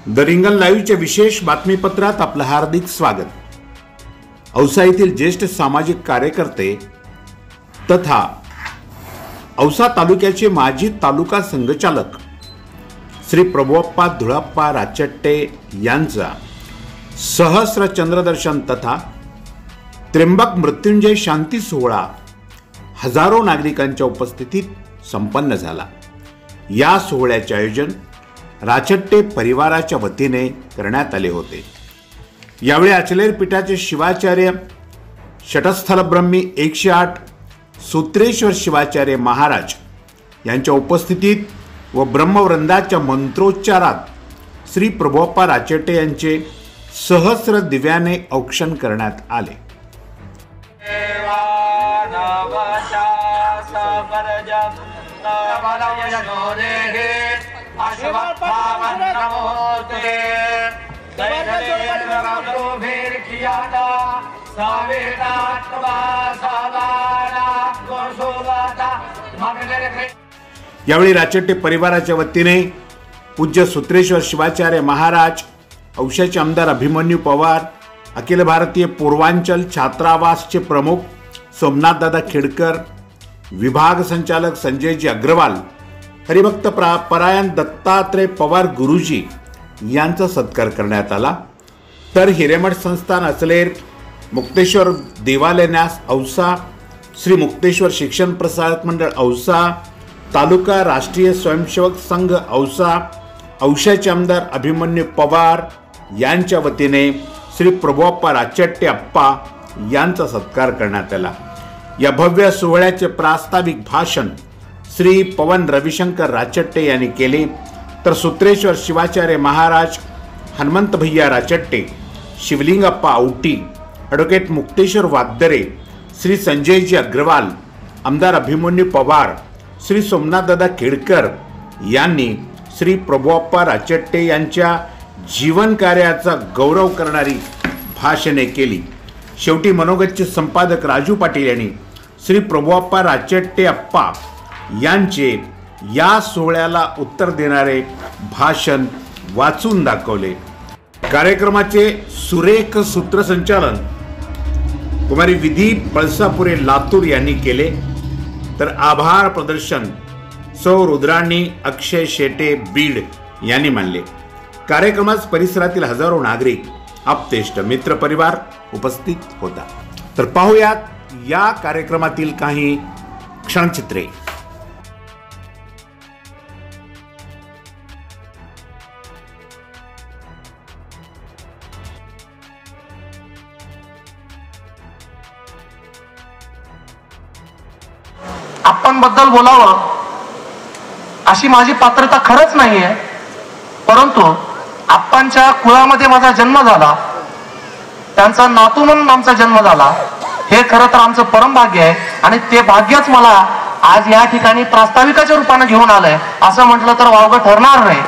The रिंगण लाईव्हच्या विशेष बातमीपत्रात आपलं हार्दिक स्वागत। औसा येथील ज्येष्ठ सामाजिक कार्यकर्ते तथा औसा तालुक्याचे माजी तालुका संघचालक श्री प्रभुअप्पा धुळप्पा राचट्टे यांचा सहस्र चंद्रदर्शन तथा त्र्यंबक मृत्युंजय शांती सोहळा हजारो नागरिकांच्या उपस्थितीत संपन्न झाला। या सोहळ्याचे आयोजन राचट्टे परिवाराच्या वतीने करण्यात आले होते। यावेळी अचलेर पीठाचे शिवाचार्य षटस्थल ब्रह्मी 108 सूत्रेश्वर शिवाचार्य महाराज यांच्या उपस्थितीत व ब्रह्मवृंदाच्या मंत्रोच्चारात श्री प्रभुअप्पा राचट्टे यांचे सहस्र दिव्याने औक्षण करण्यात आले। यावेळी राचट्टे परिवाराच्या वतीने पूज्य सूत्रेश्वर शिवाचार्य महाराज, औशाचे आमदार अभिमन्यू पवार, अखिल भारतीय पूर्वांचल छात्रावासचे प्रमुख सोमनाथदादा खेडकर, विभाग संचालक संजयजी अग्रवाल, हरिभक्त परायण दत्तात्रय पवार गुरुजी यांचा सत्कार करण्यात आला। तर हिरेमठ संस्थान अचलेर, मुक्तेश्वर देवालय न्यास औसा, श्री मुक्तेश्वर शिक्षण प्रसारक मंडळ औसा, तालुका राष्ट्रीय स्वयंसेवक संघ औसा, औशाचे आमदार अभिमन्यू पवार यांच्या वतीने श्री प्रभुअप्पा राचट्टे अप्पा यांचा सत्कार करण्यात आला। या भव्य सोहळ्याचे प्रास्ताविक भाषण श्री पवन रविशंकर राचट्टे यांनी केले। तर सूत्रेश्वर शिवाचार्य महाराज, हनुमंत भैया राचट्टे, शिवलिंगप्पा औटी, ॲडव्होकेट मुक्तेश्वर वागदरे, श्री संजयजी अग्रवाल, आमदार अभिमन्यू पवार, श्री सोमनाथदादा खेडकर यांनी श्री प्रभुअप्पा राचट्टे यांच्या जीवन कार्याचा गौरव करणारी भाषणे केली। शेवटी मनोगतचे संपादक राजू पाटील यांनी श्री प्रभुअप्पा राचट्टे अप्पा यांचे या सोहळ्याला उत्तर देणारे भाषण वाचून दाखवले। कार्यक्रमाचे सुरेख सूत्रसंचालन कुमारी विधी पळसापुरे लातूर यांनी केले। तर आभार प्रदर्शन सौ रुद्राणी अक्षय शेटे बीड यांनी मानले। कार्यक्रमात परिसरातील हजारो नागरिक, आप्तेष्ट, मित्र परिवार उपस्थित होता। तर पाहूयात या कार्यक्रमातील काही क्षणचित्रे। आप्पांबद्दल बोलावं अशी माझी पात्रता खरंच नाहीये, परंतु आप्पांच्या कुळामध्ये माझा जन्म झाला, त्यांचा नातू म्हणून आमचा जन्म झाला, हे खरं तर आमचं परम भाग्य आहे। आणि ते भाग्यच मला आज या ठिकाणी प्रास्ताविकाच्या रूपाने घेऊन आलंय असं म्हटलं तर वावगं ठरणार नाही।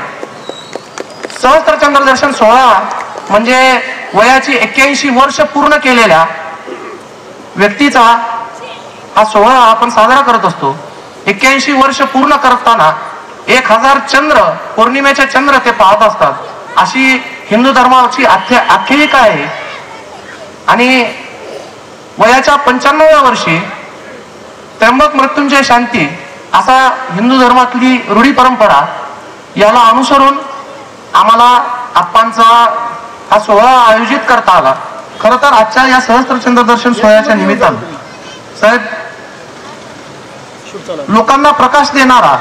सहस्त्र चंद्रदर्शन सोहळा म्हणजे वयाची 81 वर्ष पूर्ण केलेल्या व्यक्तीचा हा सोहळा आपण साजरा करत असतो। 81 वर्ष पूर्ण करताना 1000 चंद्र, पौर्णिमेचे चंद्र ते पाहत असतात, अशी हिंदू धर्माची आख्यायिका आहे। आणि वयाच्या 95व्या वर्षी त्र्यंबक मृत्युंजय शांती असा हिंदू धर्मातली रूढी परंपरा, याला अनुसरून आम्हाला आप्पांचा हा सोहळा आयोजित करता आला। खरं तर आजच्या या सहस्त्र चंद्रदर्शन सोहळ्याच्या निमित्तानं साहेब, लोकांना प्रकाश देणारा,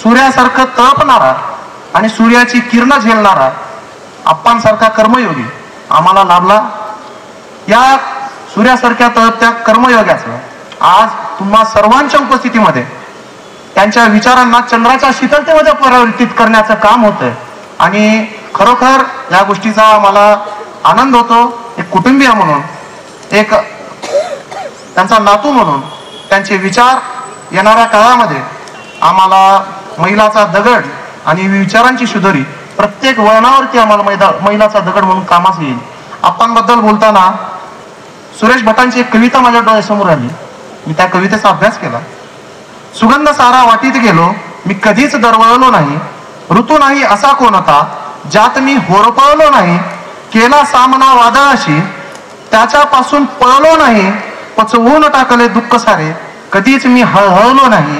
सूर्यासारखं तळपणारा आणि सूर्याची किरण झेलणारा आप्पांसारखा कर्मयोगी आम्हाला लाभला। या सूर्यासारख्या तळपत्या कर्मयोगाचं आज तुम्हा सर्वांच्या उपस्थितीमध्ये त्यांच्या विचारांना चंद्राच्या शीतलतेमध्ये परिवर्तित करण्याचं काम होतंय। आणि खरोखर या गोष्टीचा मला आनंद होतो। एक कुटुंबीय म्हणून, एक त्यांचा नातू म्हणून त्यांचे विचार येणाऱ्या काळामध्ये आम्हाला मैलाचा दगड आणि विचारांची शुद्धरी प्रत्येक वळणावरती आम्हाला मैलाचा दगड म्हणून कामास येईल। आप्पांबद्दल बोलताना सुरेश भटांची एक कविता माझ्या डोळ्यासमोर आली, मी त्या कवितेचा अभ्यास केला। सुगंध सारा वाटीत गेलो, मी कधीच दरवळलो नाही, ऋतू नाही असा कोणता, ज्यात मी होरपळलो नाही, केला सामना वादळाशी, त्याच्यापासून पळलो नाही, पचवून टाकले दुःख सारे, कधीच मी हळहळलो नाही,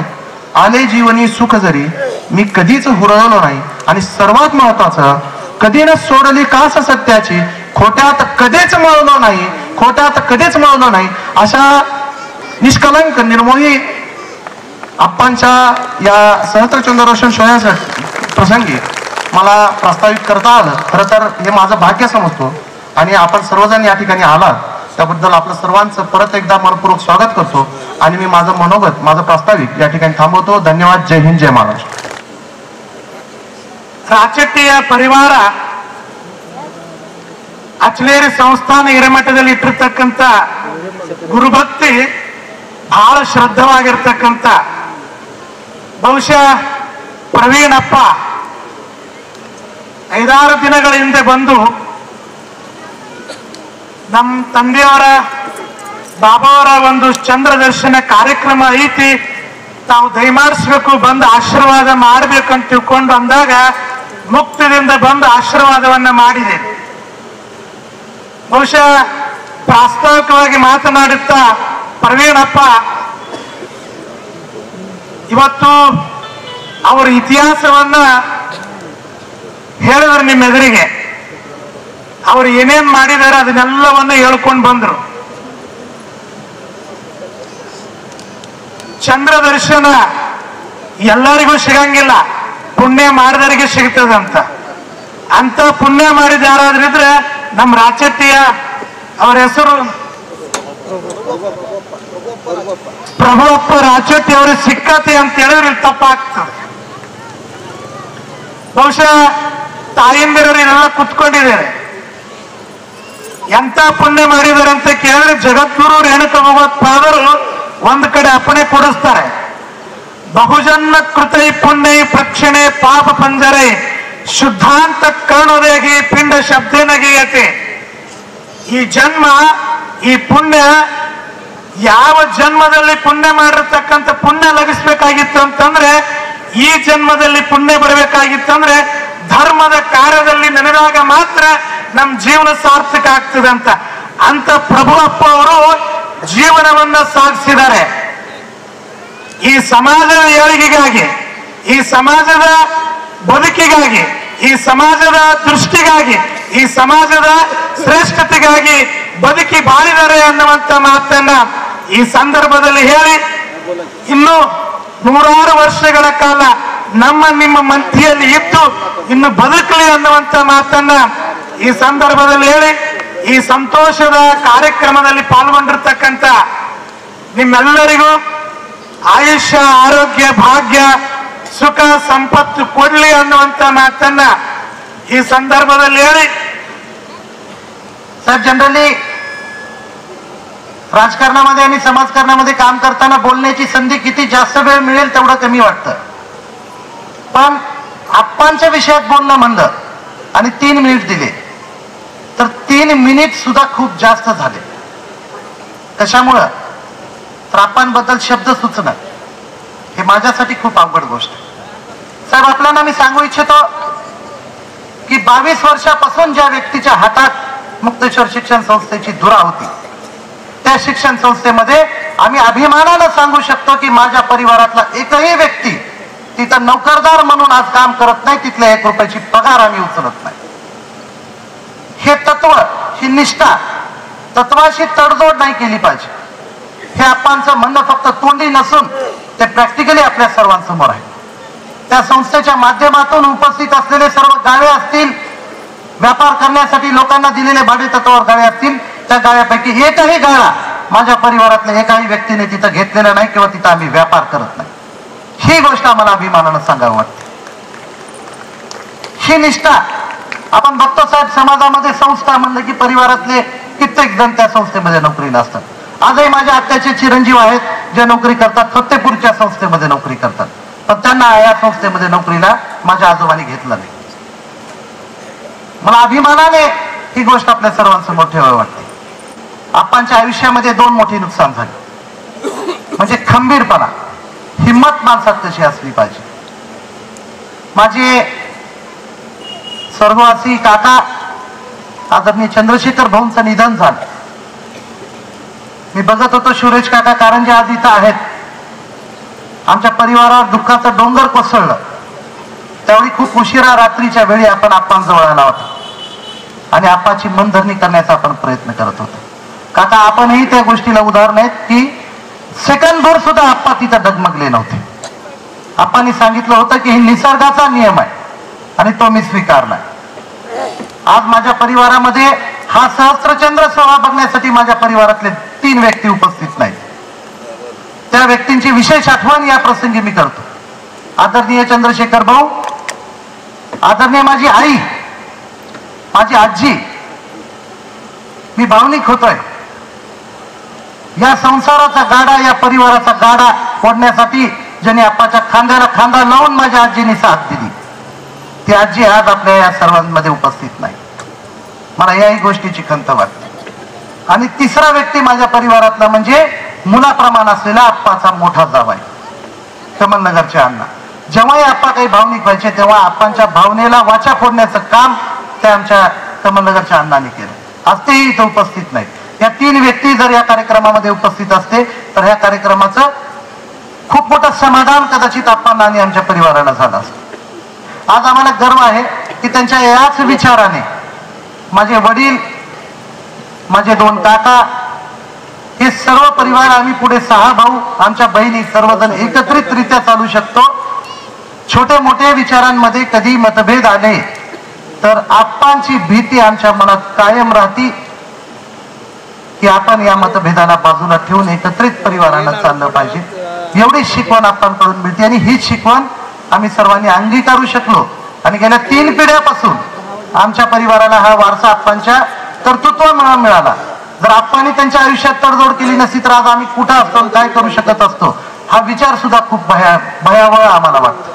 आले जीवनी सुख जरी, मी कधीच हुरळलो नाही. आणि सर्वात महत्वाचं, कधी न सोडली कास सत्याची, खोट्यात कधीच मळलो नाही, खोट्यात कधीच मळलो नाही. अशा निष्कलंक निर्मोही आप्पांच्या या सहस्त्रचंद्रदर्शन सोहळ्यासाठी प्रसंगी मला प्रस्तावित करता आलं. खरं तर हे माझं भाग्य समजतो आणि आपण सर्वजण या ठिकाणी आलात त्याबद्दल आपलं सर्वांचं परत एकदा मनपूर्वक स्वागत करतो आणि मी माझं मनोगत, माझं प्रास्ताविक या ठिकाणी थांबवतो. धन्यवाद. जय हिंद, जय महाराष्ट्र. ರಾಚಟ್ಟಿಯ ಪರಿವಾರ ಅಚಲೇರಿ ಸಂಸ್ಥಾನ ಹಿರೇಮಠದಲ್ಲಿ ಇಟ್ಟಿರ್ತಕ್ಕಂಥ ಗುರುಭಕ್ತಿ ಬಹಳ ಶ್ರದ್ಧವಾಗಿರ್ತಕ್ಕಂಥ ಬಹುಶಃ ಪ್ರವೀಣಪ್ಪ 5-6 ದಿನಗಳ ಹಿಂದೆ ಬಂದು ನಮ್ಮ ತಂದೆಯವರ ಬಾಬಾವರ ಒಂದು ಚಂದ್ರ ದರ್ಶನ ಕಾರ್ಯಕ್ರಮ ಐತಿ, ತಾವು ದಯಮಾಡಿಸ್ಬೇಕು, ಬಂದು ಆಶೀರ್ವಾದ ಮಾಡ್ಬೇಕಂತ ತಿಳ್ಕೊಂಡು ಅಂದಾಗ ಮುಕ್ತದಿಂದ ಬಂದು ಆಶೀರ್ವಾದವನ್ನ ಮಾಡಿದೆ. ಬಹುಶಃ ಪ್ರಾಸ್ತಾವಿಕವಾಗಿ ಮಾತನಾಡುತ್ತಾ ಪ್ರವೀಣಪ್ಪ ಇವತ್ತು ಅವರ ಇತಿಹಾಸವನ್ನ ಹೇಳಿದ್ರು. ನಿಮ್ಮ ಎದುರಿಗೆ ಅವ್ರು ಏನೇನ್ ಮಾಡಿದಾರೆ ಅದನ್ನೆಲ್ಲವನ್ನ ಹೇಳ್ಕೊಂಡು ಬಂದ್ರು. ಚಂದ್ರ ದರ್ಶನ ಎಲ್ಲರಿಗೂ ಸಿಗಂಗಿಲ್ಲ, ಪುಣ್ಯ ಮಾಡಿದವರಿಗೆ ಸಿಗ್ತದಂತ. ಅಂತ ಪುಣ್ಯ ಮಾಡಿದ ಯಾರಾದ್ರೂ ಇದ್ರೆ ನಮ್ಮ ರಾಚಟ್ಟಿಯ, ಅವರ ಹೆಸರು ಪ್ರಭುವಪ್ಪ ರಾಚಟ್ಟಿ ಅವ್ರಿಗೆ ಸಿಕ್ಕತಿ ಅಂತ ಹೇಳಿದ್ರೆ ಇಲ್ಲಿ ತಪ್ಪಾಗ್ತದೆ. ಬಹುಶಃ ತಾಯಿಂದಿರರು ಇದೆಲ್ಲ ಕುತ್ಕೊಂಡಿದ್ದಾರೆ. ಎಂತ ಪುಣ್ಯ ಮಾಡಿದಾರೆ ಅಂತ ಕೇಳಿದ್ರೆ ಜಗದ್ಗುರು ರೇಣುಕ ಭಗವತ್ಪಾದರು ಒಂದ್ ಕಡೆ ಅಪ್ಪಣೆ ಕೊಡಿಸ್ತಾರೆ. ಬಹುಜನ್ಮ ಕೃತೈ ಪುಣ್ಯೈ ಪ್ರಕ್ಷಣೆ ಪಾಪ ಪಂಜರೆ ಶುದ್ಧಾಂತ ಕರ್ಣೋದೇಗಿ ಪಿಂಡ ಶಬ್ದೇನಗೀಯತೆ. ಈ ಜನ್ಮ, ಈ ಪುಣ್ಯ, ಯಾವ ಜನ್ಮದಲ್ಲಿ ಪುಣ್ಯ ಮಾಡಿರ್ತಕ್ಕಂಥ ಪುಣ್ಯ ಲಭಿಸ್ಬೇಕಾಗಿತ್ತು ಅಂತಂದ್ರೆ ಈ ಜನ್ಮದಲ್ಲಿ ಪುಣ್ಯ ಬರಬೇಕಾಗಿತ್ತಂದ್ರೆ ಧರ್ಮದ ಕಾರ್ಯದಲ್ಲಿ ನೆನೆದಾಗ ಮಾತ್ರ ನಮ್ಮ ಜೀವನ ಸಾರ್ಥಕ ಆಗ್ತದೆ ಅಂತ. ಅಂತ ಪ್ರಭುವಪ್ಪ ಅವರು ಜೀವನವನ್ನ ಸಾಗಿಸಿದ್ದಾರೆ. ಈ ಸಮಾಜದ ಏಳಿಗೆಗಾಗಿ, ಈ ಸಮಾಜದ ಬದುಕಿಗಾಗಿ, ಈ ಸಮಾಜದ ದೃಷ್ಟಿಗಾಗಿ, ಈ ಸಮಾಜದ ಶ್ರೇಷ್ಠತೆಗಾಗಿ ಬದುಕಿ ಬಾಳಿದ್ದಾರೆ ಅನ್ನುವಂತ ಮಾತನ್ನ ಈ ಸಂದರ್ಭದಲ್ಲಿ ಹೇಳಿ, ಇನ್ನು 100 ವರ್ಷಗಳ ಕಾಲ ನಮ್ಮ ನಿಮ್ಮ ಮಧ್ಯೆಯಲ್ಲಿ ಇದ್ದು ಇನ್ನು ಬದುಕಲಿ ಅನ್ನುವಂತ ಮಾತನ್ನ ಈ ಸಂದರ್ಭದಲ್ಲಿ ಹೇಳಿ, ಈ ಸಂತೋಷದ ಕಾರ್ಯಕ್ರಮದಲ್ಲಿ ಪಾಲ್ಗೊಂಡಿರ್ತಕ್ಕಂಥ ನಿಮ್ಮೆಲ್ಲರಿಗೂ ಆಯುಷ್ಯ, ಆರೋಗ್ಯ, ಭಾಗ್ಯ, ಸುಖ, संपत्ती ಕೊಡ್ಲಿ ಅನ್ನುವಂತ ಮಾತನ್ನ ಈ संदर्भाದಲ್ಲಿ ಹೇಳಿ. साहेब, जनरली राजकारणामध्ये आणि समाजकारणामध्ये काम करताना बोलण्याची संधी किती जास्त वेळ मिळेल तेवढं कमी वाटतं. पण आप्पांच्या विषयात बोलणं म्हणलं आणि 3 मिनिट दिले तर 3 मिनिट सुद्धा खूप जास्त झाले. कशामुळं तर आप्पांबद्दल शब्द सुचणं हे माझ्यासाठी खूप अवघड गोष्ट आहे. साहेब, आपल्याला मी सांगू इच्छितो की 22 वर्षापासून ज्या व्यक्तीच्या हातात मुक्तेश्वर शिक्षण संस्थेची धुरा होती, त्या शिक्षण संस्थेमध्ये आम्ही अभिमानानं सांगू शकतो की माझ्या परिवारातला एकही व्यक्ती तिथं नोकरदार म्हणून आज काम करत नाही, तिथल्या 1 रुपयाची पगार आम्ही उचलत नाही. हे तत्व, ही निष्ठा, तत्वाशी तडजोड नाही केली पाहिजे. हे आप्पांचं म्हणणं फक्त तोंडी नसून ते प्रॅक्टिकली आपल्या सर्वांसमोर आहे. त्या संस्थेच्या माध्यमातून उपस्थित असलेले सर्व गाळे असतील, व्यापार करण्यासाठी लोकांना दिलेले भाडे तत्वावर गाळे असतील, त्या गाळ्यापैकी एकही गाळा माझ्या परिवारातल्या एकाही व्यक्तीने तिथं घेतलेला नाही किंवा तिथं आम्ही व्यापार करत नाही. ही गोष्ट आम्हाला अभिमानानं सांगावं वाटते. ही निष्ठा आपण बघतो साहेब, समाजामध्ये संस्था म्हणलं की परिवारातले कित्येक जण त्या संस्थेमध्ये नोकरीला असतात. आजही माझ्या आत्याचे चिरंजीव आहेत जे नोकरी करतात, फत्तेपूरच्या संस्थेमध्ये नोकरी करतात, पण त्यांना या संस्थेमध्ये नोकरीला माझ्या आजोबांनी घेतलं नाही. मला अभिमानाने ही गोष्ट आपल्या सर्वांसमोर ठेवावी वाटते. आप्पांच्या आयुष्यामध्ये 2 मोठी नुकसान झाली, म्हणजे खंबीरपणा, हिम्मत माणसात कशी असली पाहिजे. माझी स्वर्गवासी काका आदरणीय चंद्रशेखर भाऊंचं निधन झालं. मी बघत होतो सुरेश काका कारंजे आज इथं आहेत. आमच्या परिवारावर दुःखाचं डोंगर कोसळलं. त्यावेळी खूप उशिरा रात्रीच्या वेळी आपण आप्पांजवळ आला होता आणि आप्पाची मनधरणी करण्याचा आपण प्रयत्न करत होतो. काका आपणही त्या गोष्टीला उदाहरण आहेत की सेकंदभर सुद्धा आप्पा तिथं डगमगले नव्हते. आप्पांनी सांगितलं होतं की हे निसर्गाचा नियम आहे आणि तो मी स्वीकारला. आज माझ्या परिवारामध्ये हा सहस्त्रचंद्र सोहळा बघण्यासाठी माझ्या परिवारातले 3 व्यक्ती उपस्थित नाहीत. त्या व्यक्तींची विशेष आठवण या प्रसंगी मी करतो. आदरणीय चंद्रशेखर भाऊ, आदरणीय माझी आई, माझी आजी. मी भावनिक होतोय. या संसाराचा गाडा, या परिवाराचा गाडा फोडण्यासाठी ज्यांनी आप्पाच्या खांद्याला खांदा लावून माझ्या आजीने साथ दिली, ती आजी आज आपल्या या सर्वांमध्ये उपस्थित नाही. मला याही गोष्टीची खंत वाटते. आणि तिसरा व्यक्ती माझ्या परिवारातला म्हणजे मुलाप्रमाण असलेला आप्पाचा मोठा जावई कमलनगरचे अण्णा. जेव्हाही आप्पा काही भावनिक व्हायचे तेव्हा आप्पांच्या भावनेला वाचा फोडण्याचं काम त्या आमच्या कमलनगरच्या अण्णांनी केलं. आज तेही इथं उपस्थित नाही. या 3 व्यक्ती जर या कार्यक्रमामध्ये उपस्थित असते तर ह्या कार्यक्रमाचं खूप मोठं समाधान कदाचित आप्पांना आणि आमच्या परिवाराला झालं असतं. आज आम्हाला गर्व आहे की त्यांच्या याच विचाराने माझे वडील, माझे 2 काका, हे सर्व परिवार, आम्ही पुढे 6 भाऊ, आमच्या बहिणी, सर्वजण एकत्रितरित्या चालू शकतो. छोटे मोठे विचारांमध्ये कधी मतभेद आले तर आप्पांची भीती आमच्या मनात कायम राहती की आपण या मतभेदाला बाजूला ठेवून एकत्रित परिवारानं चाललं पाहिजे. एवढी शिकवण आप्पांकडून मिळते आणि हीच शिकवण आम्ही सर्वांनी अंगीकारू शकलो. आणि गेल्या 3 पिढ्यापासून आमच्या परिवाराला हा वारसा आप्पांच्या कर्तृत्वामुळे मिळाला. जर आप्पांनी त्यांच्या आयुष्यात तडजोड केली नसती तर आज आम्ही कुठं असतो, काय करू शकत असतो, हा विचार सुद्धा खूप भयावह आम्हाला वाटतो.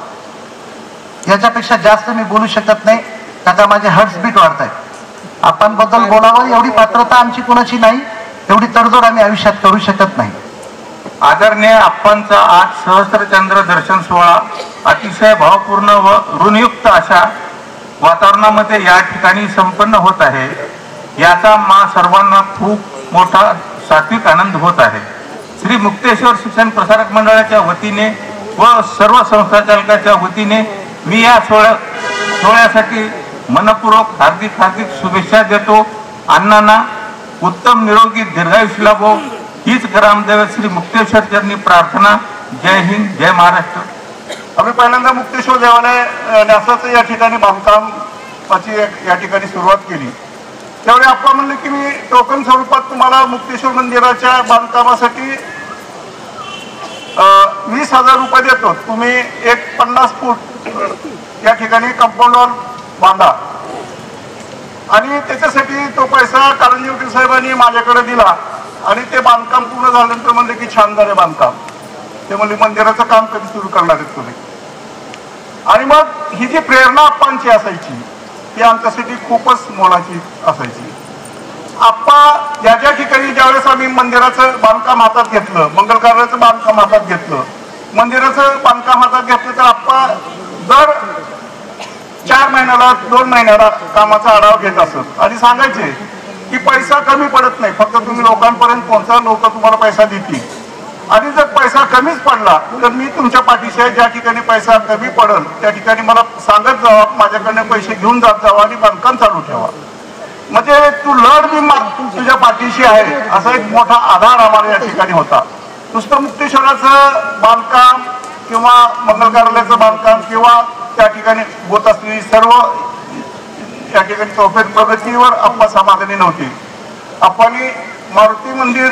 याच्यापेक्षा जास्त मी बोलू शकत नाही. काका माझे हार्टबीट वाढत आहेत. आप्पांबद्दल बोलावं एवढी पात्रता आमची कोणाची नाही, एवढी तडजोड आम्ही आयुष्यात करू शकत नाही. आदरणीय आप्पांचा आज सहस्त्रचंद्र दर्शन सोहळा अतिशय भावपूर्ण व ऋणयुक्त अशा वातावरणामध्ये या ठिकाणी संपन्न होत आहे. याचा सर्वांना खूप मोठा सात्विक आनंद होत आहे. श्री मुक्तेश्वर शिक्षण प्रसारक मंडळाच्या वतीने व सर्व संस्थाचालकाच्या वतीने मी या सोहळ्यासाठी मनपूर्वक हार्दिक शुभेच्छा देतो. अण्णांना उत्तम निरोगी दीर्घायुष्य लाभो हीच ग्रामदेव श्री मुक्तेश्वर चरणी प्रार्थना. जय हिंद, जय महाराष्ट्र. आम्ही पहिल्यांदा मुक्तेश्वर देवालय न्यासाचं या ठिकाणी बांधकामाची या ठिकाणी सुरुवात केली. त्यावेळी आप्पा म्हणले की मी टोकन स्वरूपात तुम्हाला मुक्तेश्वर मंदिराच्या बांधकामासाठी 20,000 रुपये देतो. तुम्ही एक 50 फूट या ठिकाणी कंपाऊंड वॉल बांधा. आणि त्याच्यासाठी तो पैसा कारंजे वकील साहेबांनी माझ्याकडे दिला आणि ते बांधकाम पूर्ण झाल्यानंतर म्हणले की छान झाले बांधकाम. ते म्हणले मंदिराचं काम कधी सुरू करणार आहेत तुम्ही. आणि मग ही जी प्रेरणा आप्पांची असायची ती आमच्यासाठी खूपच मोलाची असायची. आप्पा ज्या ठिकाणी ज्यावेळेस आम्ही मंदिराचं बांधकाम हातात घेतलं, मंगल कार्याचं बांधकाम हातात घेतलं, मंदिराचं बांधकाम हातात घेतलं तर आप्पा दर 4 महिन्याला 2 महिन्याला कामाचा आढावा घेत असत आणि सांगायचे की पैसा कमी पडत नाही, फक्त तुम्ही लोकांपर्यंत पोहोचा, लोक तुम्हाला पैसा देतील. आणि जर पैसा कमीच पडला तर मी तुमच्या पाठीशी आहे. ज्या ठिकाणी पैसा कमी पडेल त्या ठिकाणी मला सांगत जावा, माझ्याकडनं पैसे घेऊन जात जावा आणि बांधकाम चालू ठेवा. म्हणजे तू लढ, मी तुझ्या पाठीशी आहे असा एक मोठा आधार आम्हाला या ठिकाणी होता. नुसतं मुक्तेश्वराचं बांधकाम किंवा मंगल कार्यालयाचं बांधकाम किंवा त्या ठिकाणी होत असलेली सर्व या ठिकाणी तोफेत प्रगतीवर आप्पा समाधानी नव्हती. आप्पांनी मारुती मंदिर,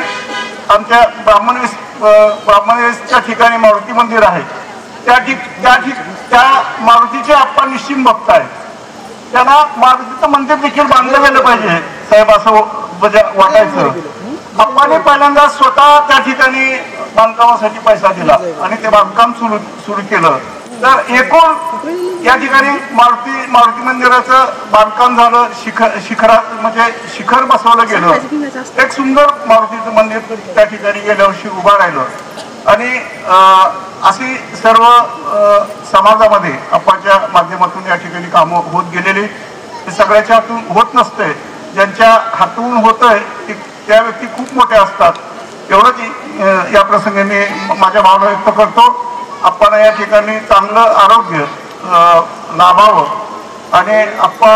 आमच्या ब्राह्मणवेसच्या ठिकाणी मारुती मंदिर आहे, त्या मारुतीचे आप्पा निश्चिम भक्त आहेत. त्यांना मारुतीचं मंदिर देखील बांधलं गेलं पाहिजे साहेब असं वाटायचं. आप्पांनी पहिल्यांदा स्वतः त्या ठिकाणी बांधकामासाठी पैसा दिला आणि ते बांधकाम सुरू केलं. तर एकूण या ठिकाणी मारुती मंदिराचं बांधकाम झालं. शिखर बसवलं गेलं. एक सुंदर मारुतीचं मंदिर त्या ठिकाणी गेल्या वर्षी उभं राहिलं. आणि अशी सर्व समाजामध्ये आप्पाच्या माध्यमातून या ठिकाणी कामं होत गेलेली. हे सगळ्याच्या हातून होत नसते. ज्यांच्या हातून होतंय त्या व्यक्ती खूप मोठ्या असतात. एवढंच या प्रसंगी मी माझ्या भावना व्यक्त करतो. आपण या ठिकाणी चांगलं आरोग्य लाभावं आणि आप्पा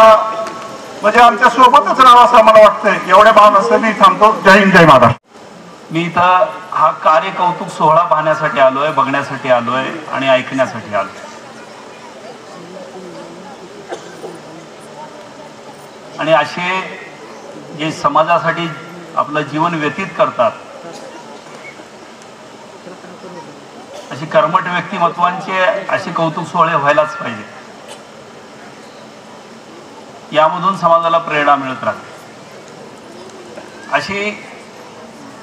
म्हणजे आमच्या सोबतच राहावं असं मला वाटतंय. एवढ्या भावना मी थांबतो. जय हिंद, जय महाराष्ट्र. मी इथं हा कार्य कौतुक सोहळा पाहण्यासाठी आलोय, बघण्यासाठी आलोय आणि ऐकण्यासाठी आलोय. आणि असे जे समाजासाठी आपलं जीवन व्यतीत करतात अशी कर्मठ व्यक्तिमत्वांचे असे कौतुक सोहळे व्हायलाच पाहिजे. यामधून समाजाला प्रेरणा मिळत राहते. अशी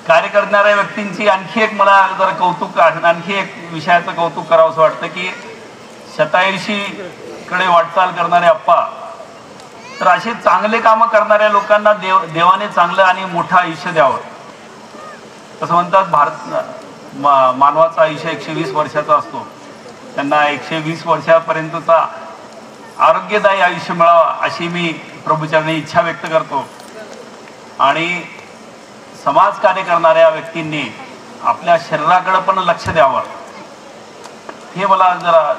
कार्य करणाऱ्या व्यक्तींची आणखी एक मला जर कौतुक आणखी एक विषयाचं कौतुक करावं असं वाटतं की 87 कडे वाटचाल करणारे आप्पा, तर असे चांगले कामं करणाऱ्या लोकांना देवाने चांगलं आणि मोठं आयुष्य द्यावं. असं म्हणतात मानवाचं आयुष्य 120 वर्षाचा असतो. त्यांना 120 वर्षापर्यंतचा आरोग्यदायी आयुष्य मिळावं अशी मी प्रभूचरणी इच्छा व्यक्त करतो. आणि समाज कार्य करणाऱ्या व्यक्तींनी आपल्या शरीराकडे पण लक्ष द्यावं. हे मला जरा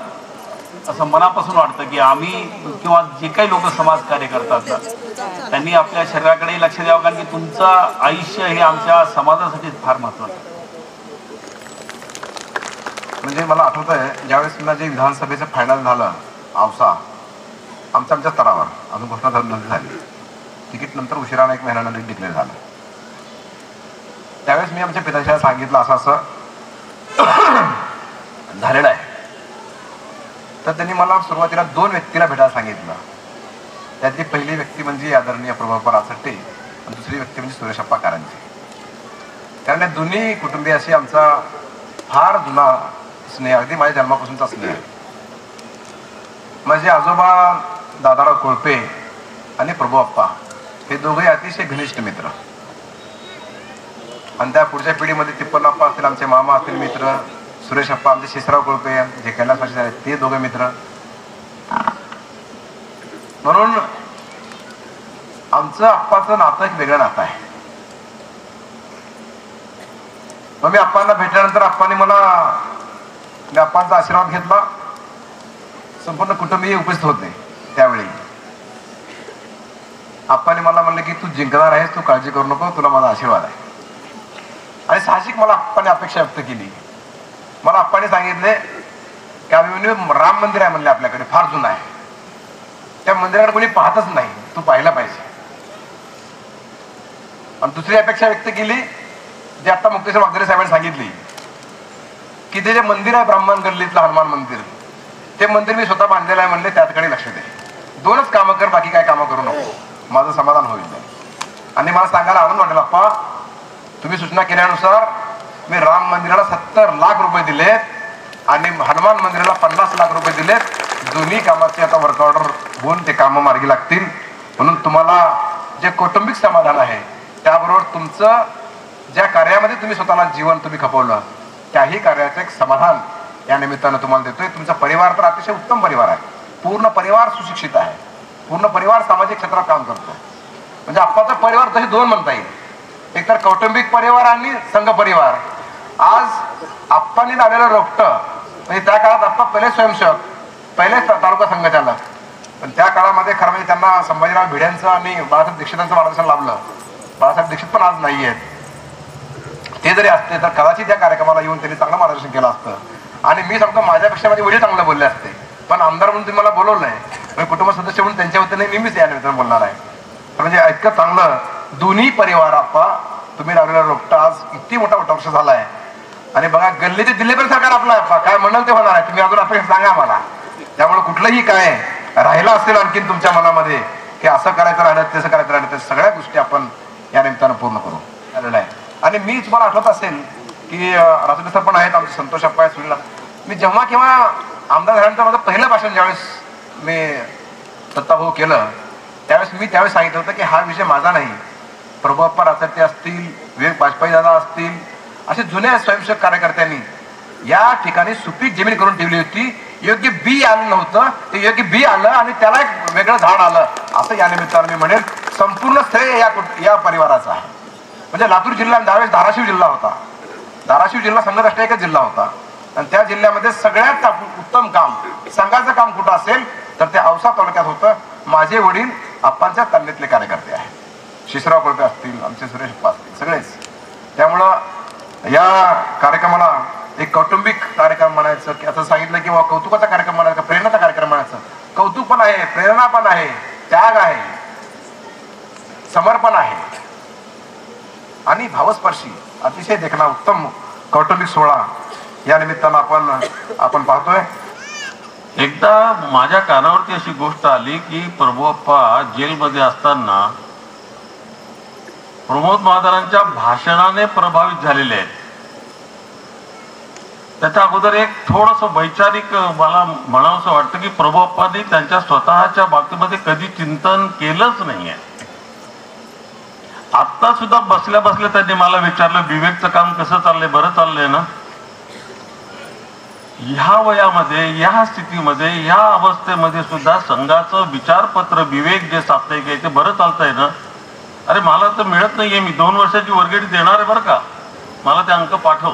असं मनापासून वाटतं की आम्ही किंवा जे काही लोक समाज कार्य करतात त्यांनी आपल्या शरीराकडे लक्ष द्यावं. कारण की तुमचं आयुष्य हे आमच्या समाजासाठी फार महत्त्वाचं आहे. म्हणजे मला आठवत आहे ज्यावेळेस माझे विधानसभेचं फायनल झालं औसा आमच्या स्तरावर, अजून घोषणा झाली, तिकीट नंतर उशिराने 1 महिन्यानंतर डिक्लेअर झालं. त्यावेळेस मी आमच्या पिताजीला सांगितलं असं झालेलं आहे. तर त्यांनी मला सुरुवातीला 2 व्यक्तीला भेटायला सांगितलं. त्यातली पहिली व्यक्ती म्हणजे आदरणीय प्रभाकर आचट्टे आणि दुसरी व्यक्ती म्हणजे सुरेशप्पा कारंजे. कारण या दोन्ही कुटुंबियाशी आमचा फार जुना स्नेह, अगदी माझ्या जन्मापासूनचा स्नेह आहे. माझे आजोबा दादाराव कोळपे आणि प्रभूअप्पा हे दोघे अतिशय घनिष्ठ मित्र. आणि त्या पुढच्या पिढीमध्ये तिप्पनप्पा असतील, आमचे मामा असतील मित्र, सुरेशप्पा आमचे शिसराव कोळपे जे कैलासवासी झाले ते दोघे मित्र. म्हणून आमचं आप्पाचं नातं एक वेगळं नातं आहे. मग मी आप्पांना भेटल्यानंतर आप्पांनी मी आप्पांचा आशीर्वाद घेतला. संपूर्ण कुटुंबीय उपस्थित होते त्यावेळी. आप्पांनी मला म्हणले की तू जिंकणार आहेस, तू काळजी करू नको, तुला माझा आशीर्वाद आहे. आणि साहजिक मला आप्पाने अपेक्षा व्यक्त केली. मला आप्पाने सांगितले की अभिमन्यू राम मंदिर आहे म्हणले आपल्याकडे, फार जुनं आहे, त्या मंदिराकडे कोणी पाहतच नाही, तू पाहिलं पाहिजे. आणि दुसरी अपेक्षा व्यक्त केली जी आता मुक्तेश्वर वागदरे साहेबांनी सांगितली की ते जे मंदिर आहे ब्राह्मण गल्लीतलं हनुमान मंदिर, ते मंदिर मी स्वतः बांधलेलं आहे म्हणले, त्याकडे लक्ष दे. 2च कामं कर, बाकी काय कामं करू नको, माझं समाधान होईल. आणि मला सांगायला आनंद वाटेल आप्पा, तुम्ही सूचना केल्यानुसार मी राम मंदिराला 70 लाख रुपये दिलेत आणि हनुमान मंदिराला 50 लाख रुपये दिलेत. दोन्ही कामाचे आता वर्क ऑर्डर होऊन ते कामं मार्गी लागतील. म्हणून तुम्हाला जे कौटुंबिक समाधान आहे त्याबरोबर तुमचं ज्या कार्यामध्ये तुम्ही स्वतःला जीवन तुम्ही खपवलं त्याही कार्याचं एक समाधान या निमित्तानं तुम्हाला देतोय. तुमचा परिवार तर अतिशय उत्तम परिवार आहे. पूर्ण परिवार सुशिक्षित आहे, पूर्ण परिवार सामाजिक क्षेत्रात काम करतो. म्हणजे आप्पाचा परिवार तसे 2 म्हणता येईल, एक तर कौटुंबिक परिवार आणि संघ परिवार. आज आप्पांनी लावलेलं रोपटं म्हणजे त्या काळात आप्पा पहिले स्वयंसेवक, पहिले तालुका संघचालक, पण त्या काळामध्ये खरं म्हणजे त्यांना संभाजीराव भिड्यांचं आणि बाळासाहेब दीक्षितांचं मार्गदर्शन लाभलं. बाळासाहेब दीक्षित पण आज नाही आहेत. ते जरी असते तर कदाचित त्या कार्यक्रमाला येऊन त्यांनी चांगलं मार्गदर्शन केलं असतं. आणि मी सांगतो माझ्यापेक्षा माझे वडील चांगलं बोलले असते, पण आमदार म्हणून तुम्ही मला बोलवलं नाही, म्हणजे कुटुंब सदस्य म्हणून त्यांच्या वतीने नेहमीच या निमित्तानं बोलणार आहे. म्हणजे इतकं चांगलं दोन्ही परिवार आप्पा तुम्ही लावलेला रोपटा आज किती मोठा वर्ष झाला आहे. आणि बघा गल्लीचे दिल्ली पण सरकार आपला आप्पा काय म्हणाल ते होणार आहे. तुम्ही अजून अपेक्षा सांगा मला. त्यामुळे कुठलंही काय राहिलं असेल आणखीन तुमच्या मनामध्ये की असं करायचं राहिलं तसं करायचं राहिलं, तर सगळ्या गोष्टी आपण या निमित्तानं पूर्ण करू झालेलं आहे. आणि मी तुम्हाला आठवत असेल की राजू सर पण आहेत, आमचे संतोष अप्पा आहे, सुनील. मी जेव्हा केव्हा आमदार झाल्यानंतर माझं पहिलं भाषण ज्यावेळेस मी दत्ताभाऊ केलं त्यावेळेस सांगितलं होतं की हा विषय माझा नाही, प्रभूअप्पा राचट्टे असतील, विवेक वाजपेयी दादा असतील, असे जुन्या स्वयंसेवक कार्यकर्त्यांनी या ठिकाणी सुपीक जमीन करून ठेवली होती. योग्य बी आलं नव्हतं, ते योग्य बी आलं आणि त्याला एक वेगळं झाड आलं, असं या निमित्तानं मी म्हणेन. संपूर्ण श्रेय या परिवाराचं आहे. म्हणजे लातूर जिल्हा त्यावेळेस धाराशिव जिल्हा होता. धाराशिव जिल्हा संघराष्ट्र एकच जिल्हा होता आणि त्या जिल्ह्यामध्ये सगळ्यात उत्तम काम संघाचं काम कुठं असेल तर ते औसा तालुक्यात होतं. माझे वडील आप्पांच्या तालमीतले कार्यकर्ते आहेत. शिसराव कोळपे असतील, आमचे सुरेश अप्पा असतील, सगळेच. त्यामुळं या कार्यक्रमाला एक कौटुंबिक कार्यक्रम म्हणायचं की असं सांगितलं किंवा कौतुकाचा कार्यक्रम म्हणायचं, प्रेरणाचा कार्यक्रम म्हणायचं. कौतुक पण आहे, प्रेरणा पण आहे, त्याग आहे, समर्पण आहे आणि भावस्पर्शी अतिशय देखणा उत्तम कौटुंबिक सोहळा या निमित्तानं आपण पाहतोय. एकदा माझ्या कानावरती अशी गोष्ट आली की प्रभूअप्पा जेलमध्ये असताना प्रमोद महाजनांच्या भाषणाने प्रभावित झालेले आहेत. त्याच्या अगोदर एक थोडस वैचारिक मला म्हणावंसं वाटतं की प्रभूअप्पांनी त्यांच्या स्वतःच्या बाबतीमध्ये कधी चिंतन केलंच नाहीये. आता सुद्धा बसल्या बसल्या त्यांनी मला विचारलं, विवेकचं काम कसं चाललंय, बरं चाललंय ना. ह्या वयामध्ये, ह्या स्थितीमध्ये, ह्या अवस्थेमध्ये सुद्धा संघाचं विचारपत्र विवेक जे साप्ताहिक आहे ते बरं चालतंय ना. अरे मला तर मिळत नाहीये, मी 2 वर्षाची वर्गणी देणार आहे बरं का, मला ते अंक पाठव.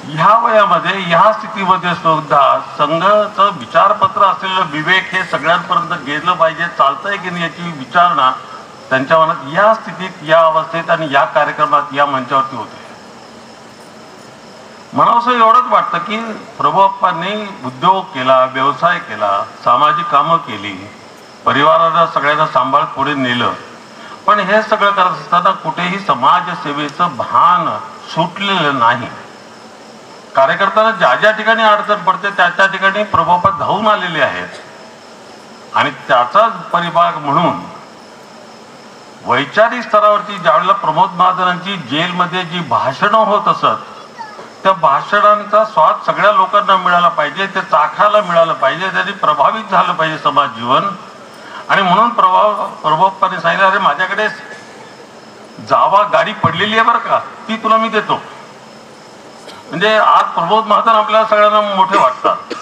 ह्या वयामध्ये, ह्या स्थितीमध्ये सुद्धा संघाचं विचारपत्र असलेलं विवेक हे सगळ्यांपर्यंत गेलं पाहिजे, चालतंय की नाही याची विचारणा त्यांच्या मनात या स्थितीत, या अवस्थेत आणि या कार्यक्रमात, या मंचावरती होते. म्हणावंसं एवढंच वाटतं की प्रभूअप्पांनी उद्योग केला, व्यवसाय केला, सामाजिक कामं केली, परिवाराला सगळ्यांना सांभाळत पुढे नेलं. पण हे सगळं करत असताना कुठेही समाजसेवेचं भान सुटलेलं नाही. कार्यकर्त्यांना ज्या ज्या ठिकाणी अडचण पडते त्या त्या ठिकाणी प्रभूअप्पा धावून आलेले आहेत. आणि त्याचाच परिभाग म्हणून वैचारिक स्तरावरती ज्यावेळेला प्रमोद महाजनांची जेलमध्ये जी भाषणं होत असत, त्या भाषणांचा स्वाद सगळ्या लोकांना मिळाला पाहिजे, ते चाखायला मिळालं पाहिजे, त्यांनी प्रभावित झालं पाहिजे समाज जीवन. आणि म्हणून प्रभूअप्पांनी सांगितलं, अरे माझ्याकडे जावा गाडी पडलेली आहे बरं का, ती तुला मी देतो. म्हणजे आज प्रमोद महाजन आपल्याला सगळ्यांना मोठे वाटतात,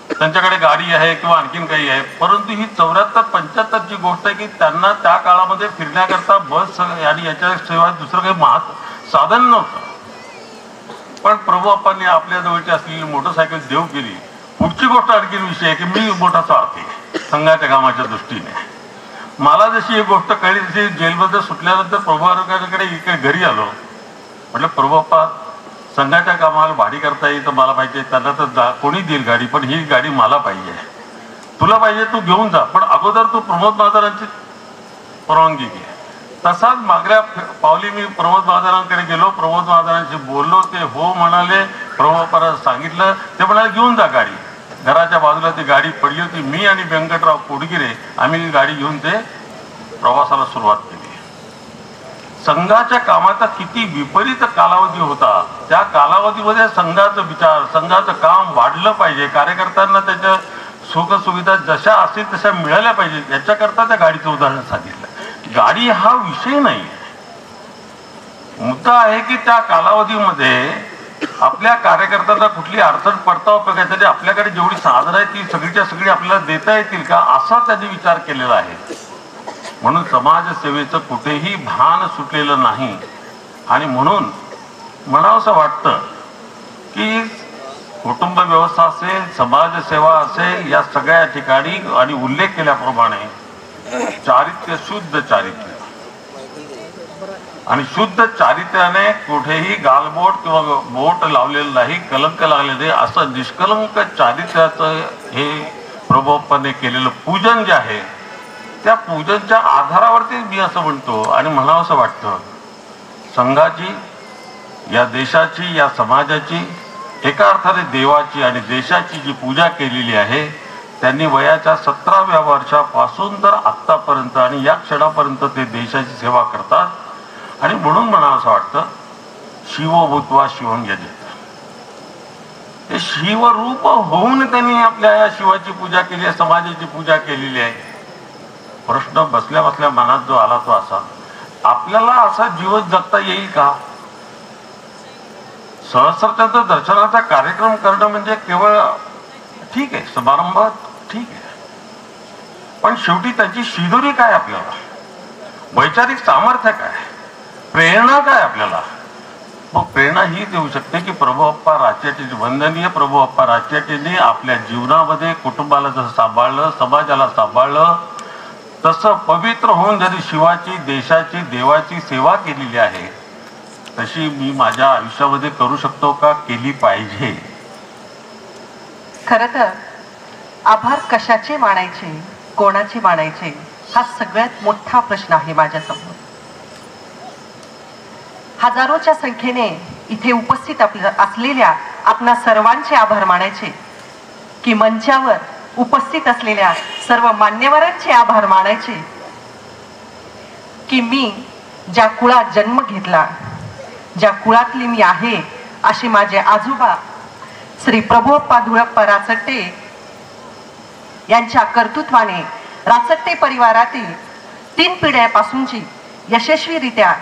त्यांच्याकडे गाडी आहे किंवा आणखीन काही आहे. परंतु ही 74-75ची गोष्ट आहे की त्यांना त्या काळामध्ये फिरण्याकरता बस आणि याच्याशिवाय दुसरं काही साधन नव्हतं. पण प्रभूअप्पांनी आपल्या जवळची असलेली मोटरसायकल देऊ केली. पुढची गोष्ट आणखीन विषय आहे की मी मोठा स्वार्थी संघाच्या कामाच्या दृष्टीने. मला जशी ही गोष्ट कळली तशी जेलमध्ये सुटल्यानंतर प्रभूअप्पांकडे इकडे घरी आलो. म्हटलं प्रभूअप्पा, संघाच्या कामाला भाडी करता येईल तर मला पाहिजे, त्यांना तर कोणी देईल गाडी, पण ही गाडी मला पाहिजे, तुला पाहिजे तू घेऊन जा, पण अगोदर तू प्रमोद महाजनांची परवानगी घे. तसाच मागल्या पावली मी प्रमोद महाजनांकडे गेलो, प्रमोद महाजनांशी बोललो, ते हो म्हणाले. प्रभूअप्पांना सांगितलं, ते म्हणाले घेऊन जा गाडी. घराच्या बाजूला ती गाडी पडली होती. मी आणि व्यंकटराव कोडगिरे आम्ही गाडी घेऊन ते प्रवासाला सुरुवात केली. संघाच्या कामाचा किती विपरीत कालावधी होता. त्या कालावधीमध्ये संघाचा विचार, संघाचं काम वाढलं पाहिजे, कार्यकर्त्यांना त्याच्या सुखसुविधा जशा असतील तशा मिळाल्या पाहिजे, याच्याकरता त्या गाडीचं उदाहरण सांगितलं. गाडी हा विषय नाही, मुद्दा आहे की त्या कालावधीमध्ये आपल्या कार्यकर्त्यांना कुठली अडचण पडता उपयोगासाठी आपल्याकडे जेवढी साधनं आहे ती सगळीच्या सगळी आपल्याला देता येतील का, असा त्यांनी विचार केलेला आहे. म्हणून समाजसेवेचं कुठेही भान सुटलेलं नाही. आणि म्हणून म्हणावंसं वाटतं की कुटुंब व्यवस्था असेल, समाजसेवा असेल, या सगळ्या ठिकाणी आणि उल्लेख केल्याप्रमाणे चारित्र्य, शुद्ध चारित्र्य आणि शुद्ध चारित्र्याने कुठेही गालबोट किंवा बोट लावलेलं नाही, कलंक लागलेलं नाही, असं निष्कलंक चारित्र्याचं हे प्रभूअप्पांनी केलेलं पूजन जे आहे त्या पूजनच्या आधारावरती मी असं म्हणतो आणि म्हणावंसं वाटतं, संघाची, या देशाची, या समाजाची, एका अर्थाने देवाची आणि देशाची जी पूजा केलेली आहे त्यांनी वयाच्या 17व्या वर्षापासून तर आत्तापर्यंत आणि या क्षणापर्यंत ते देशाची सेवा करतात. आणि म्हणून म्हणावंसं वाटतं, शिवो भूत्वा शिवं यजेत, ते शिवरूप होऊन त्यांनी आपल्या या शिवाची पूजा केली आहे, समाजाची पूजा केलेली आहे. प्रश्न बसल्या बसल्या मनात जो आला तो असा, आपल्याला असा जीवन जगता येईल का? सहस्त्रचंद्र दर्शनाचा कार्यक्रम करणं म्हणजे केवळ ठीक आहे, समारंभ ठीक आहे, पण शेवटी त्यांची शिदोरी काय, आपल्याला वैचारिक सामर्थ्य काय, प्रेरणा काय आपल्याला. मग प्रेरणा ही देऊ शकते की प्रभुअप्पा राचेटी, वंदनीय प्रभुअप्पा राचेटीने आपल्या जीवनामध्ये कुटुंबाला जसं सांभाळलं, समाजाला सांभाळलं, तसं पवित्र होऊन जरी शिवाची, देशाची, देवाची सेवा केलेली आहे तशी मी माझ्या आयुष्यामध्ये करू शकतो का, केली पाहिजे. खरं तर आभार कशाचे मानायचे, कोणाचे मानायचे, हा सगळ्यात मोठा प्रश्न आहे माझ्यासमोर. हजारोच्या संख्येने इथे उपस्थित असलेल्या आपणा सर्वांचे आभार मानायचे की मंचावर उपस्थित असलेल्या सर्व मान्यवरांचे आभार मानायचे की मी ज्या कुळात जन्म घेतला, ज्या कुळातली मी आहे असे माझे आजोबा श्री प्रभुअप्पा धुळप्पा राचट्टे यांच्या कर्तृत्वाने राचट्टे परिवारातील 3 पिढ्यापासूनची यशस्वीरित्या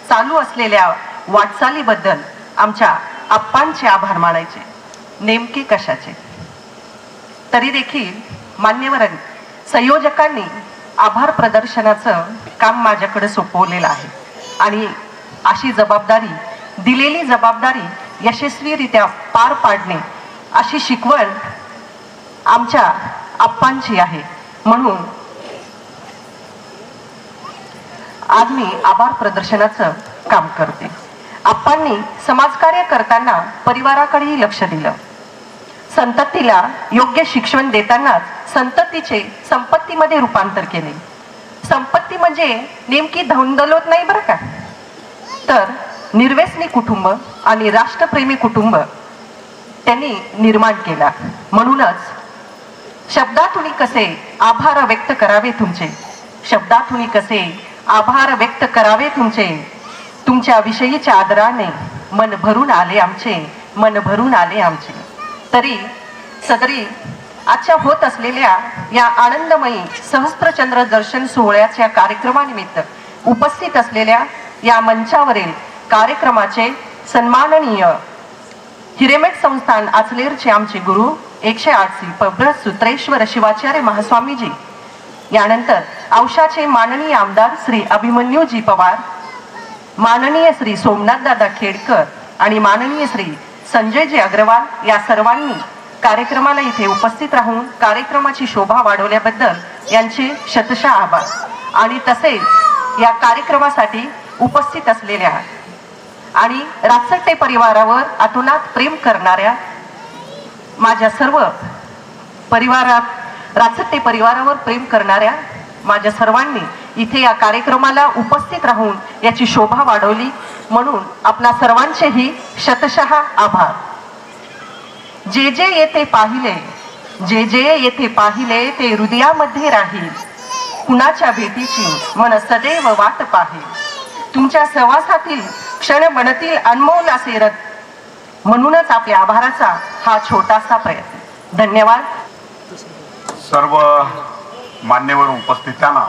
चालू असलेल्या वाटचालीबद्दल आमच्या आप्पांचे आभार मानायचे. नेमके कशाचे? तरी देखील मान्यवरांनी, संयोजकांनी आभार प्रदर्शनाचं काम माझ्याकडे सोपवलेलं आहे आणि अशी जबाबदारी, दिलेली जबाबदारी यशस्वीरित्या पार पाडणे अशी शिकवण आमच्या आप्पांची आहे. म्हणून आज मी आभार प्रदर्शनाचं काम करते. आप्पांनी समाजकार्य करताना परिवाराकडेही लक्ष दिलं. संततीला योग्य शिक्षण देतानाच संततीचे संपत्तीमध्ये रूपांतर केले. संपत्ती म्हणजे नेमकी धनदौलत नाही बरं का, तर निर्व्यसनी कुटुंब आणि राष्ट्रप्रेमी कुटुंब त्यांनी निर्माण केला. म्हणूनच शब्दातून कसे आभार व्यक्त करावे तुमचे, शब्दातून कसे आभार व्यक्त करावे तुमचे, तुमच्या विषयीच्या आदराने मन भरून आले आमचे, मन भरून आले आमचे. तरी सदरी आजच्या होत असलेल्या या आनंदमयी सहस्त्रचंद्र दर्शन सोहळ्याच्या कार्यक्रमानिमित्त उपस्थित असलेल्या या मंचावरील कार्यक्रमाचे सन्माननीय हिरेमेट संस्थान आचलेरचे आमचे गुरु 108 श्री पब्रत सूत्रेश्वर शिवाचार्य महास्वामीजी, यानंतर औशाचे माननीय आमदार श्री अभिमन्यूजी पवार, माननीय श्री सोमनाथ दादा खेडकर आणि माननीय श्री संजयजी अग्रवाल या सर्वांनी कार्यक्रमाला इथे उपस्थित राहून कार्यक्रमाची शोभा वाढवल्याबद्दल यांचे शतशः आभार. आणि तसेच या कार्यक्रमासाठी उपस्थित असलेल्या आणि राचट्टे परिवारावर अतोनात प्रेम करणाऱ्या माझ्या सर्व राचट्टे परिवारावर प्रेम करणाऱ्या माझ्या सर्वांनी इथे या कार्यक्रमाला उपस्थित राहून याची शोभा वाढवली, म्हणून आपणा सर्वांचेही शतशः आभार. जे जे येथे पाहिले, जे जे येथे पाहिले ते हृदयामध्ये राहील, कुणाच्या भेटीची मन सदैव वाट पाहे, तुमच्या सहवासातील क्षण बनतील अनमोल असे रथ. म्हणूनच आपल्या आभाराचा हा छोटासा प्रयत्न. धन्यवाद. सर्व मान्यवर उपस्थितांना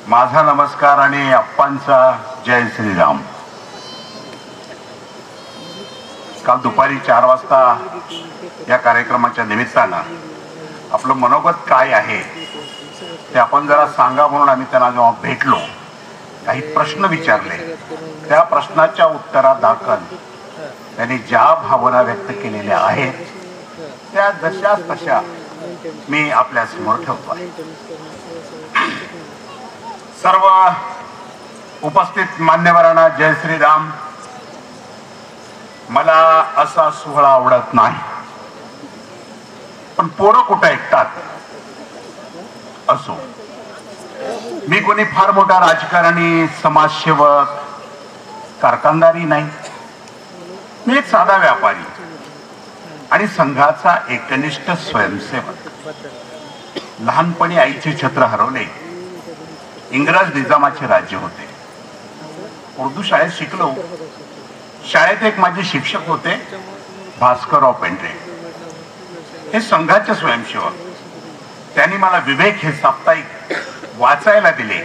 माझा नमस्कार आणि अप्पांचा जय श्रीराम. काल दुपारी 4 वाजता या कार्यक्रमाच्या निमित्तानं आपलं मनोगत काय आहे ते आपण जरा सांगा म्हणून आम्ही त्यांना जेव्हा भेटलो, काही प्रश्न विचारले. त्या प्रश्नाच्या उत्तरादाखल त्यांनी ज्या भावना व्यक्त केलेल्या आहेत त्या जशा तशा मी आपल्या समोर ठेवतो. सर्व उपस्थित मान्यवरांना जय श्रीराम. मला असा सोहळा आवडत नाही, पण पोरं कुठं ऐकतात. असो, मी कोणी फार मोठा राजकारणी, समाजसेवक, कारखानदारी नाही. मी एक साधा व्यापारी आणि संघाचा एकनिष्ठ स्वयंसेवक. लहानपणी आईचे छत्र हरवले. इंग्रज निजामाचे राज्य होते. उर्दू शाळेत शिकलो. शाळेत एक माझे शिक्षक होते, भास्करराव पेंढरे. हे संघाचे स्वयंसेवक. त्यांनी मला विवेक हे साप्ताहिक वाचायला दिले.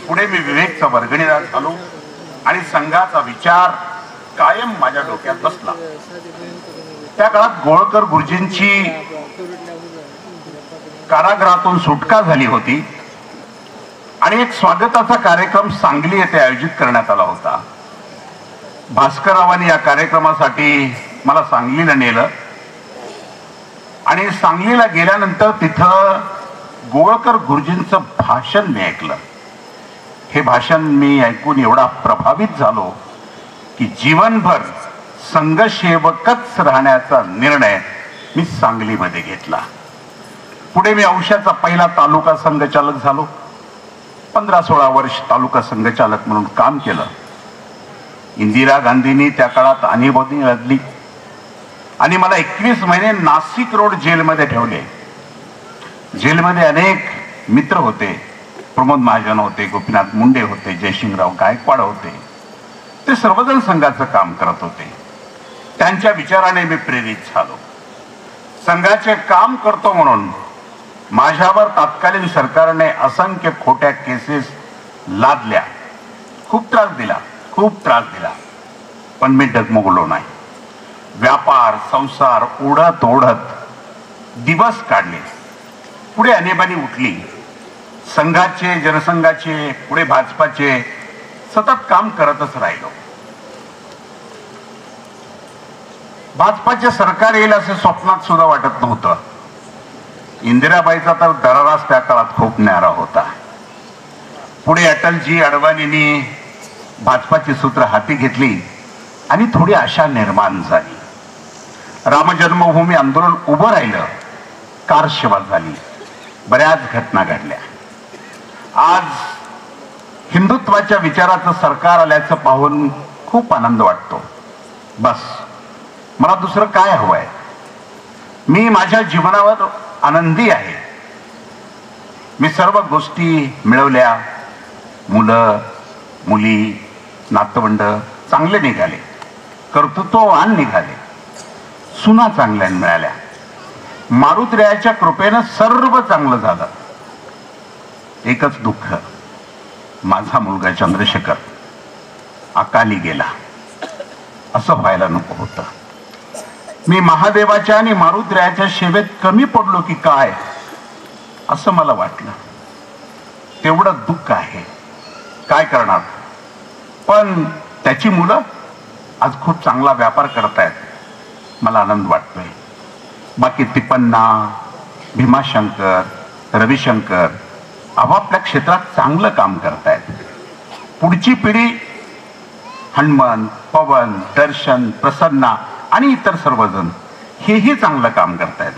पुढे मी विवेकचा वर्गणीदार झालो आणि संघाचा विचार, कायम माझ्या डोक्यात बसला. त्या काळात गोळकर गुरुजींची कारागृहातून सुटका झाली होती आणि एक स्वागताचा कार्यक्रम सांगली येथे आयोजित करण्यात आला होता. भास्कररावांनी या कार्यक्रमासाठी मला सांगलीला नेलं आणि सांगलीला गेल्यानंतर तिथं गोळकर गुरुजींचं भाषण मी ऐकलं. हे भाषण मी ऐकून एवढा प्रभावित झालो की जीवनभर संघसेवकच राहण्याचा निर्णय मी सांगलीमध्ये घेतला. पुढे मी औशाचा पहिला तालुका संघचालक झालो. 15-16 वर्ष तालुका संघचालक म्हणून काम केलं. इंदिरा गांधींनी त्या काळात आणीबाणी लादली आणि मला 21 महिने नाशिक रोड जेलमध्ये ठेवले. जेलमध्ये अनेक मित्र होते. प्रमोद महाजन होते, गोपीनाथ मुंडे होते, जयसिंगराव गायकवाड होते. ते सर्वजण संघाचं काम करत होते. त्यांच्या विचाराने मी प्रेरित झालो. संघाचे काम करतो म्हणून माझ्यावर तत्कालीन सरकारने असंख्य खोट्या केसेस लादल्या. खूप त्रास दिला पण मी डगमगलो नाही. व्यापार संसार ओढत दिवस काढले. पुढे आणीबाणी उठली. संघाचे, जनसंघाचे, पुढे भाजपाचे सतत काम करतच राहिलो. भाजपाचे सरकार येईल असे स्वप्नात सुद्धा वाटत नव्हतं. इंदिराबाईचा तर दराराच त्या काळात खूप न्यारा होता. पुढे अटलजी अडवाणींनी भाजपाची सूत्र हाती घेतली आणि थोडी आशा निर्माण झाली. राम जन्मभूमी आंदोलन उभं राहिलं. कारसेवा झाली. बऱ्याच घटना घडल्या. आज हिंदुत्वाच्या विचाराचं सरकार आल्याचं पाहून खूप आनंद वाटतो. बस मला दुसरं काय हवंय. मी माझ्या जीवनावर आनंदी आहे. मी सर्व गोष्टी मिळवल्या. मुलं मुली नातवंड चांगले निघाले. कर्तृत्ववान निघाले. सुना चांगल्या मिळाल्या. मारुतरायाच्या कृपेनं सर्व चांगलं झालं. एकच दुःख, माझा मुलगा चंद्रशेखर अकाली गेला. असं व्हायला नको होतं. मी महादेवाच्या आणि मारुतरायाच्या सेवेत कमी पडलो की काय असं मला वाटलं. तेवढं दुःख आहे. काय करणार. पण त्याची मुलं आज खूप चांगला व्यापार करतायत. मला आनंद वाटतोय. बाकी तिपन्ना, भीमाशंकर, रविशंकर आपापल्या क्षेत्रात चांगलं काम करतायत. पुढची पिढी हनुमंत, पवन, दर्शन, प्रसन्ना आणि इतर सर्वजण हेही चांगलं काम करतायत.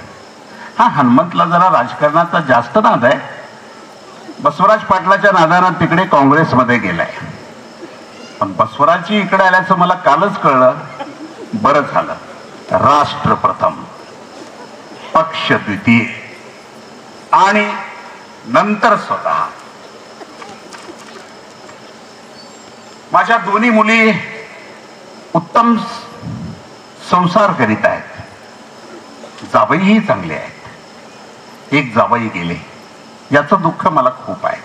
हा हनुमंतला जरा राजकारणाचा जास्त नाद आहे. बसवराज पाटलाच्या नादानं तिकडे काँग्रेसमध्ये गेलाय. पण बसवराजची इकडे आल्याचं मला कालच कळलं. बरं झालं. राष्ट्र प्रथम, पक्ष द्वितीय आणि नंतर स्वतः. माझ्या दोन्ही मुली उत्तम संसार करीत आहेत. जावईही चांगले आहेत. एक जावई गेले याचं दुःख मला खूप आहे.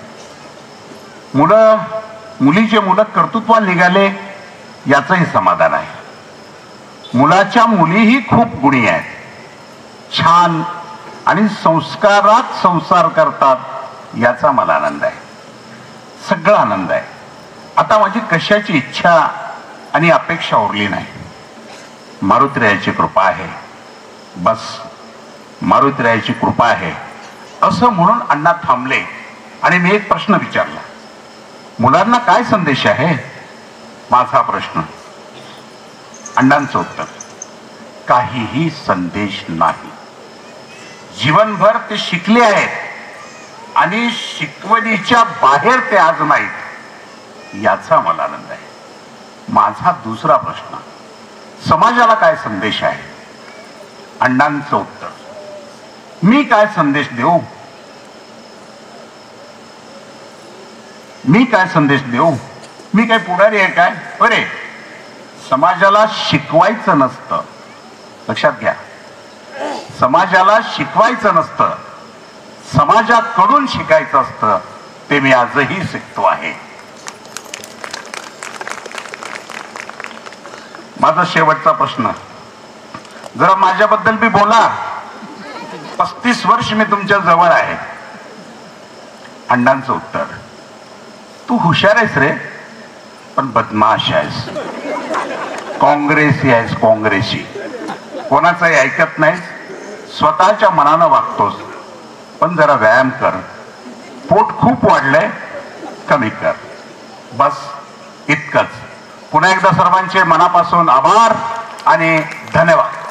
मुलीचे मुलं कर्तृत्वाला निघाले याचंही समाधान आहे. मुलाच्या मुलीही खूप गुणी आहेत. छान आणि संस्कारात संसार करतात याचा मला आनंद आहे. सगळा आनंद आहे. आता माझी कशाची इच्छा आणि अपेक्षा उरली नाही. मारुतरायाची कृपा आहे. बस मारुतरायाची कृपा आहे असं म्हणून अण्णा थांबले आणि मी एक प्रश्न विचारला. मुलांना काय संदेश आहे. माझा प्रश्न. अण्णांचं उत्तर. काहीही संदेश नाही. जीवनभर ते शिकले आहेत आणि शिकवणीच्या बाहेर ते आज नाहीत याचा मला आनंद आहे. माझा दुसरा प्रश्न. समाजाला काय संदेश आहे. अण्णांचं उत्तर. मी काय संदेश देऊ. मी काय संदेश देऊ. मी काय पुढारी आहे काय. बरे समाजाला शिकवायचं नसतं. लक्षात घ्या. समाजाला शिकवायचं नसतं. समाजाकडून शिकायचं असतं. ते मी आजही शिकतो आहे. माझा शेवटचा प्रश्न, जरा माझ्याबद्दल बी बोला. 35 वर्ष मी तुमच्या जवळ आहे. अण्णांचं उत्तर, तू हुशार आहेस रे, पण बदमाश आहेस, काँग्रेसी आहेस, काँग्रेसी. कोणाचंही ऐकत नाहीस, स्वतःच्या मनानं वागतोस. पण जरा व्यायाम कर, पोट खूप वाढलंय, कमी कर. बस इतकंच. पुन्हा एकदा सर्वांचे मनापासून आभार आणि धन्यवाद.